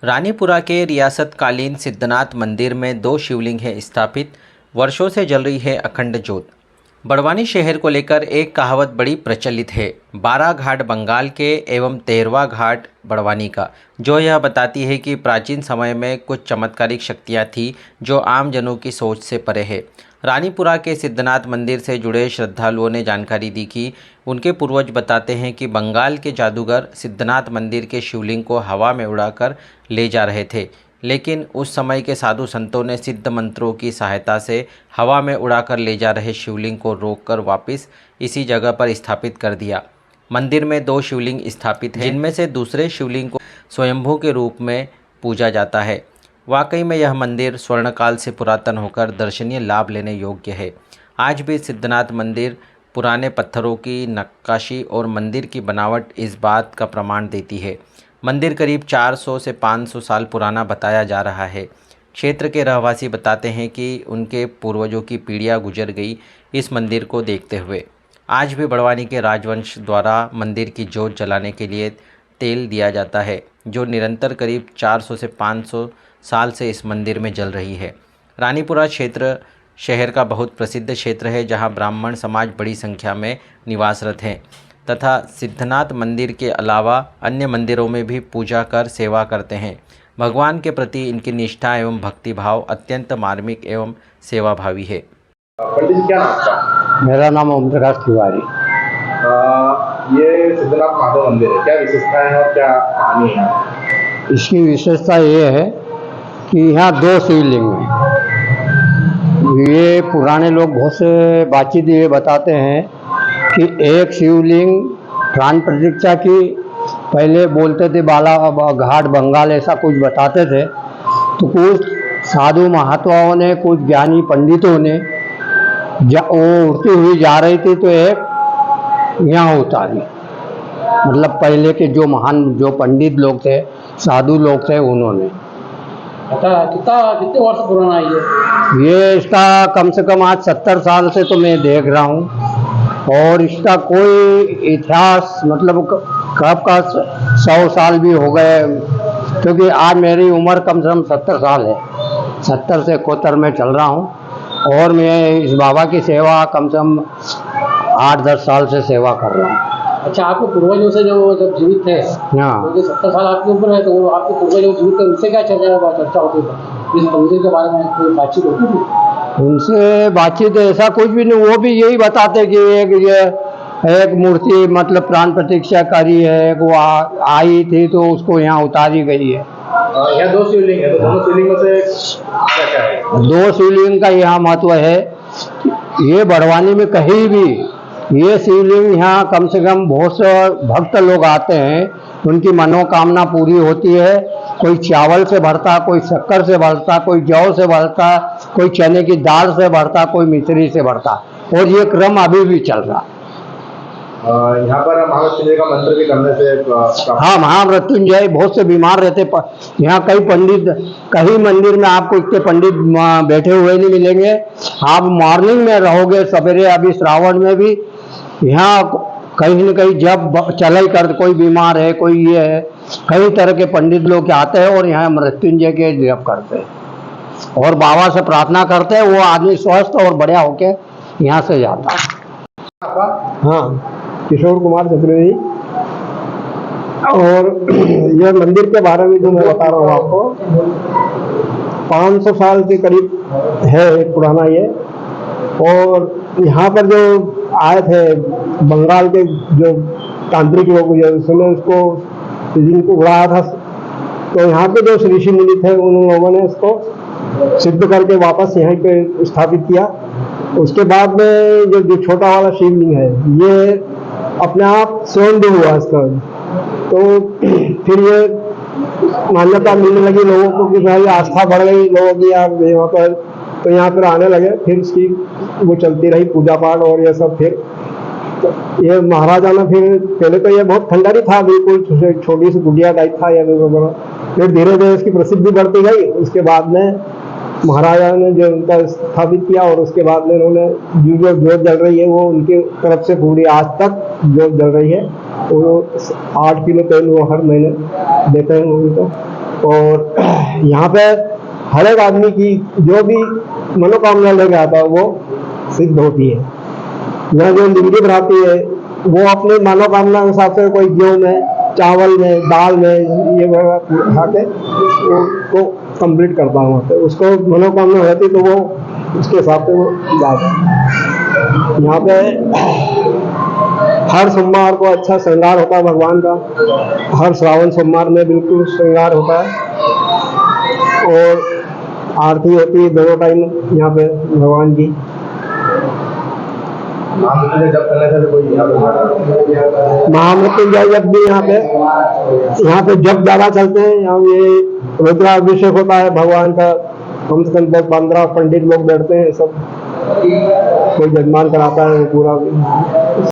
रानीपुरा के रियासतकालीन सिद्धनाथ मंदिर में 2 शिवलिंग हैं स्थापित। वर्षों से जल रही है अखंड ज्योत। बड़वानी शहर को लेकर एक कहावत बड़ी प्रचलित है, 12 घाट बंगाल के एवं 13वां घाट बड़वानी का, जो यह बताती है कि प्राचीन समय में कुछ चमत्कारिक शक्तियाँ थीं जो आम जनों की सोच से परे है। रानीपुरा के सिद्धनाथ मंदिर से जुड़े श्रद्धालुओं ने जानकारी दी कि उनके पूर्वज बताते हैं कि बंगाल के जादूगर सिद्धनाथ मंदिर के शिवलिंग को हवा में उड़ाकर ले जा रहे थे, लेकिन उस समय के साधु संतों ने सिद्ध मंत्रों की सहायता से हवा में उड़ाकर ले जा रहे शिवलिंग को रोककर वापस इसी जगह पर स्थापित कर दिया। मंदिर में 2 शिवलिंग स्थापित हैं, जिनमें से दूसरे शिवलिंग को स्वयंभू के रूप में पूजा जाता है। वाकई में यह मंदिर स्वर्णकाल से पुरातन होकर दर्शनीय लाभ लेने योग्य है। आज भी सिद्धनाथ मंदिर पुराने पत्थरों की नक्काशी और मंदिर की बनावट इस बात का प्रमाण देती है। मंदिर करीब 400 से 500 साल पुराना बताया जा रहा है। क्षेत्र के रहवासी बताते हैं कि उनके पूर्वजों की पीढ़ियां गुजर गई इस मंदिर को देखते हुए। आज भी बड़वानी के राजवंश द्वारा मंदिर की जोत जलाने के लिए तेल दिया जाता है, जो निरंतर करीब 400 से 500 साल से इस मंदिर में जल रही है। रानीपुरा क्षेत्र शहर का बहुत प्रसिद्ध क्षेत्र है, जहां ब्राह्मण समाज बड़ी संख्या में निवासरत हैं तथा सिद्धनाथ मंदिर के अलावा अन्य मंदिरों में भी पूजा कर सेवा करते हैं। भगवान के प्रति इनकी निष्ठा एवं भक्तिभाव अत्यंत मार्मिक एवं सेवाभावी है। पंडित जी, क्या नाम आपका? मेरा नाम ओम प्रकाश तिवारी। ये सिद्धनाथ महादेव मंदिर है, क्या विशेषता है और क्या कहानी है? इसकी विशेषता ये है कि यहाँ 2 शिवलिंग हैं। ये पुराने लोग बहुत से बातचीत ये बताते हैं कि एक शिवलिंग प्राण प्रतिष्ठा की पहले बोलते थे बाला घाट बंगाल, ऐसा कुछ बताते थे। तो कुछ साधु महात्माओं ने, कुछ ज्ञानी पंडितों ने वो उड़ती हुई जा रही थी तो एक यहाँ उतारी। मतलब पहले के जो महान जो पंडित लोग थे, साधु लोग थे, उन्होंने। कितने वर्ष पुराना है ये इसका कम से कम आज 70 साल से तो मैं देख रहा हूँ। और इसका कोई इतिहास मतलब कब का 100 साल भी हो गए, क्योंकि आज मेरी उम्र कम से कम 70 साल है। 70 से 71 में चल रहा हूँ और मैं इस बाबा की सेवा कम से कम 8-10 साल से सेवा कर रहा हूँ। अच्छा, आपके पूर्वजों से जो जब जीवित थे, हाँ, तो 70 साल आपके ऊपर है, तो वो आपके पूर्वजों जीवित थे, उनसे क्या चर्चा होती थी? इस मंदिर के बारे में कोई बातचीत होती थी? उनसे बातचीत ऐसा कुछ भी नहीं। वो भी यही बताते कि एक मूर्ति मतलब प्राण प्रतीक्षा करी है, वो आई थी तो उसको यहाँ उतारी गई है। यहाँ 2 शिवलिंग है, तो दोनों शिवलिंग में से क्या है? 2 शिवलिंग का यहाँ महत्व है। ये बड़वानी में कहीं भी ये शिवलिंग यहाँ कम से कम बहुत से भक्त लोग आते हैं, उनकी मनोकामना पूरी होती है। कोई चावल से भरता, कोई शक्कर से भरता, कोई जौ से भरता, कोई चने की दाल से भरता, कोई मिश्री से भरता। और ये क्रम अभी भी चल रहा। यहाँ पर महामृत्युंजय का मंत्र भी करने से हाँ, महामृत्युंजय बहुत से बीमार रहते। यहाँ कई पंडित, कहीं मंदिर में आपको इतने पंडित बैठे हुए नहीं मिलेंगे। आप मॉर्निंग में रहोगे, सवेरे अभी श्रावण में भी यहाँ कहीं न कहीं जब चलाई कर कोई बीमार है, कोई ये है, कई तरह के पंडित लोग आते हैं और यहाँ मृत्युंजय के जप करते हैं और बाबा से प्रार्थना करते हैं। वो आदमी स्वस्थ और बढ़िया होके यहाँ से जाता है। हाँ, किशोर कुमार चतुर्वेदी। और यह मंदिर के बारे में जो मैं बता रहा हूँ आपको, 500 साल के करीब है पुराना ये। और यहाँ पर जो आए थे बंगाल के जो तांत्रिक लोग, जिन्होंने उसको जिनको उड़ाया था, तो यहाँ पे जो ऋषि मुनि थे उन लोगों ने इसको सिद्ध करके वापस यहाँ पे स्थापित किया। उसके बाद में जो छोटा वाला शिवलिंग है ये अपने आप स्वयं हुआ इसका। तो फिर ये मान्यता मिलने लगी लोगों को कि भाई आस्था बढ़ गई लोगों की यार यहाँ पर, तो यहाँ पर आने लगे। फिर इसकी वो चलती रही पूजा पाठ और ये सब। फिर ये महाराजा ने फिर पहले तो ये बहुत खंडहरी था, बिल्कुल छोटी सी गुड़िया टाइप था ये। फिर धीरे धीरे इसकी प्रसिद्धि बढ़ती गई। उसके बाद में महाराजा ने जो उनका स्थापित किया और उसके बाद में उन्होंने जो जोत जल रही है वो उनकी तरफ से पूरी आज तक जोत जल रही है। वो 8 किलो तेल वो हर महीने देते हैं उनको। और यहाँ पे हर एक आदमी की जो भी मनोकामना लेके आता है वो सिद्ध होती है। यहाँ जो निगेटिव रहती है वो अपनी मनोकामना के हिसाब से कोई गेहूं में, चावल में, दाल में ये वगैरह खा के उसको कंप्लीट करता हूँ। तो उसको मनोकामना रहती तो वो उसके हिसाब से वो जाता है। यहाँ पे हर सोमवार को अच्छा श्रृंगार होता है भगवान का। हर श्रावण सोमवार में बिल्कुल श्रृंगार होता है और आरती होती है दोनों टाइम यहाँ पे भगवान की। महामृत्युंजय जप करने से कोई यहाँ पे महामृत्युंजय जप भी यहाँ पे जप ज्यादा चलते हैं। यहाँ ये रुद्राभिषेक होता है भगवान का, कम से कम 10-15 पंडित लोग बैठते हैं, सब कोई जजमान कराता है वो पूरा।